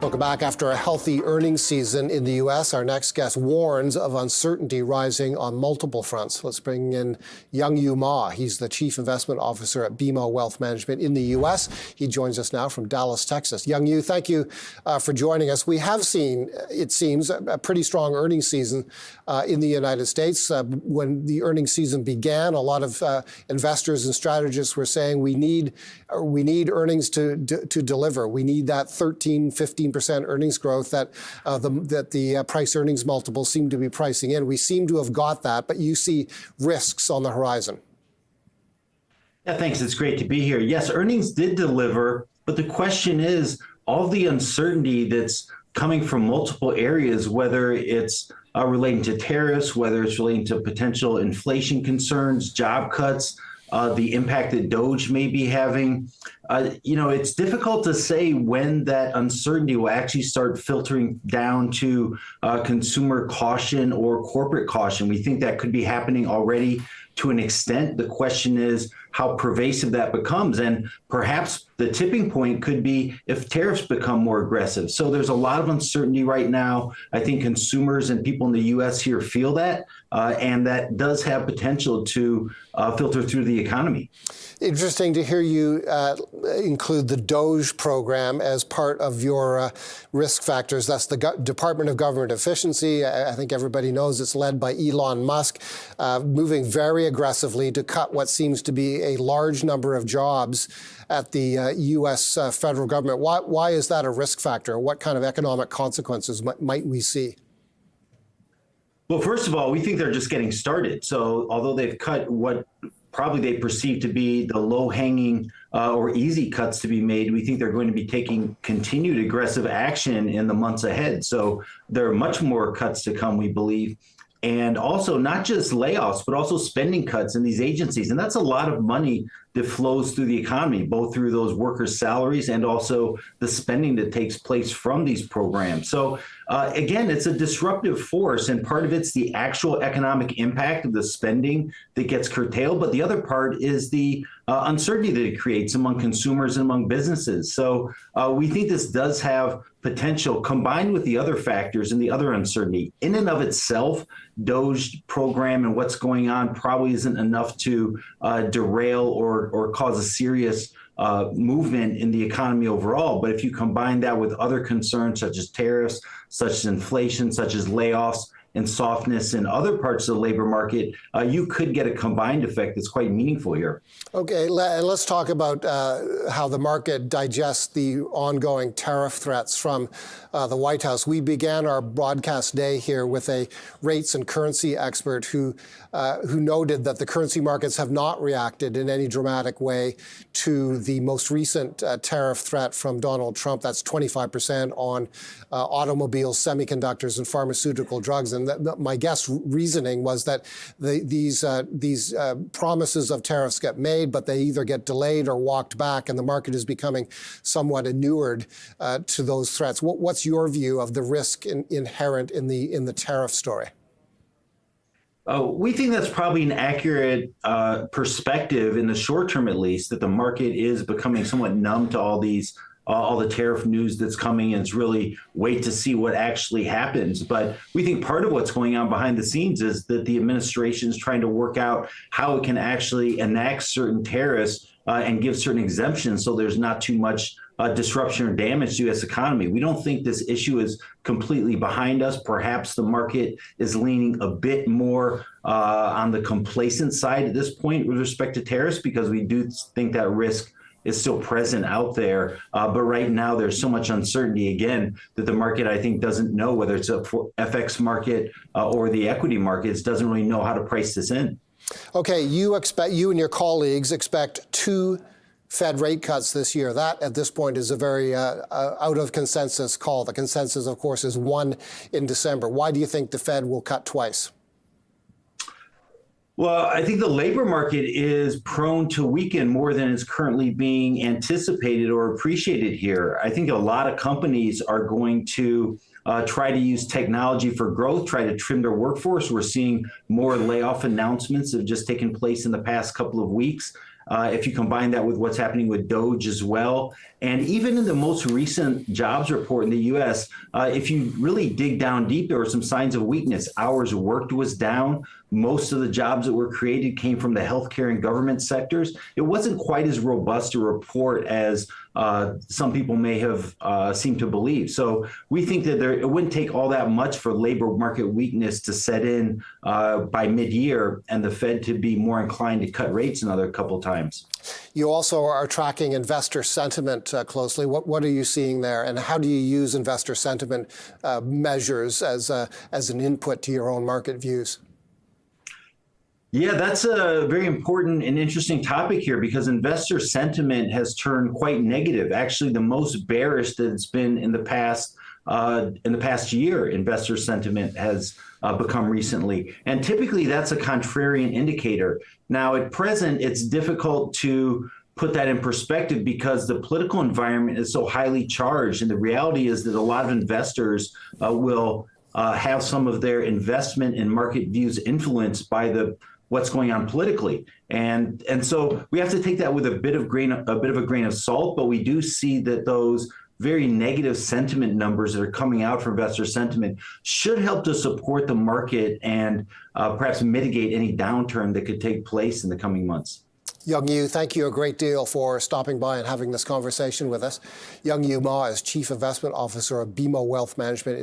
Welcome back. After a healthy earnings season in the U.S., our next guest warns of uncertainty rising on multiple fronts. Let's bring in Youngyu Ma. He's the Chief Investment Officer at BMO Wealth Management in the U.S. He joins us now from Dallas, Texas. Youngyu, thank you for joining us. We have seen, it seems, a pretty strong earnings season in the United States. When the earnings season began, a lot of investors and strategists were saying we need earnings to deliver. We need that 13-15% earnings growth that the price earnings multiples seem to be pricing in. We seem to have got that, but you see risks on the horizon. Yeah, thanks. It's great to be here. Yes, earnings did deliver, but the question is all the uncertainty that's coming from multiple areas, whether it's relating to tariffs, whether it's relating to potential inflation concerns, job cuts, the impact that DOGE may be having. It's difficult to say when that uncertainty will actually start filtering down to consumer caution or corporate caution. We think that could be happening already to an extent. The question is how pervasive that becomes. And perhaps the tipping point could be if tariffs become more aggressive. So there's a lot of uncertainty right now. I think consumers and people in the U.S. here feel that, and that does have potential to filter through the economy. Interesting to hear you include the DOGE program as part of your risk factors. That's the Department of Government Efficiency. I think everybody knows it's led by Elon Musk, moving very aggressively to cut what seems to be a large number of jobs at the U.S. federal government. Why is that a risk factor? What kind of economic consequences might we see? Well, first of all, we think they're just getting started. So although they've cut what probably they perceive to be the low-hanging or easy cuts to be made, we think they're going to be taking continued aggressive action in the months ahead. So there are much more cuts to come, we believe. And also not just layoffs, but also spending cuts in these agencies. And that's a lot of money that flows through the economy, both through those workers' salaries and also the spending that takes place from these programs. So again, it's a disruptive force, and part of it's the actual economic impact of the spending that gets curtailed. But the other part is the uncertainty that it creates among consumers and among businesses. So we think this does have potential combined with the other factors and the other uncertainty. In and of itself, DOGE program and what's going on probably isn't enough to derail or cause a serious movement in the economy overall. But if you combine that with other concerns such as tariffs, such as inflation, such as layoffs, and softness in other parts of the labor market, you could get a combined effect that's quite meaningful here. Okay, let's talk about how the market digests the ongoing tariff threats from the White House. We began our broadcast day here with a rates and currency expert who noted that the currency markets have not reacted in any dramatic way to the most recent tariff threat from Donald Trump. That's 25% on automobiles, semiconductors, and pharmaceutical drugs. And my guess reasoning was that these promises of tariffs get made, but they either get delayed or walked back, and the market is becoming somewhat inured to those threats. What's your view of the risk inherent in the tariff story? We think that's probably an accurate perspective in the short term, at least, that the market is becoming somewhat numb to all the tariff news that's coming, and it's really wait to see what actually happens. But we think part of what's going on behind the scenes is that the administration is trying to work out how it can actually enact certain tariffs and give certain exemptions so there's not too much disruption or damage to the U.S. economy. We don't think this issue is completely behind us. Perhaps the market is leaning a bit more on the complacent side at this point with respect to tariffs, because we do think that risk is still present out there. But right now, there's so much uncertainty, again, that the market, I think, doesn't know, whether it's a FX market or the equity markets, doesn't really know how to price this in. Okay, you and your colleagues expect 2 Fed rate cuts this year. That, at this point, is a very out of consensus call. The consensus, of course, is 1 in December. Why do you think the Fed will cut twice? Well, I think the labor market is prone to weaken more than is currently being anticipated or appreciated here. I think a lot of companies are going to try to use technology for growth, try to trim their workforce. We're seeing more layoff announcements that have just taken place in the past couple of weeks. If you combine that with what's happening with DOGE as well, And even in the most recent jobs report in the U.S., if you really dig down deep, there were some signs of weakness. Hours worked was down. Most of the jobs that were created came from the healthcare and government sectors. It wasn't quite as robust a report as some people may have seemed to believe. So we think that it wouldn't take all that much for labor market weakness to set in by mid-year and the Fed to be more inclined to cut rates another couple times. You also are tracking investor sentiment closely. What are you seeing there, and how do you use investor sentiment measures as an input to your own market views? Yeah, that's a very important and interesting topic here because investor sentiment has turned quite negative. Actually, the most bearish that it's been in the past year, investor sentiment has become recently. And typically that's a contrarian indicator. Now, at present, it's difficult to put that in perspective because the political environment is so highly charged. And the reality is that a lot of investors will have some of their investment and market views influenced by what's going on politically. And so we have to take that with a bit of a grain of salt, but we do see that those very negative sentiment numbers that are coming out for investor sentiment should help to support the market and perhaps mitigate any downturn that could take place in the coming months. Young Yu, thank you a great deal for stopping by and having this conversation with us. Young Yu Ma is Chief Investment Officer of BMO Wealth Management in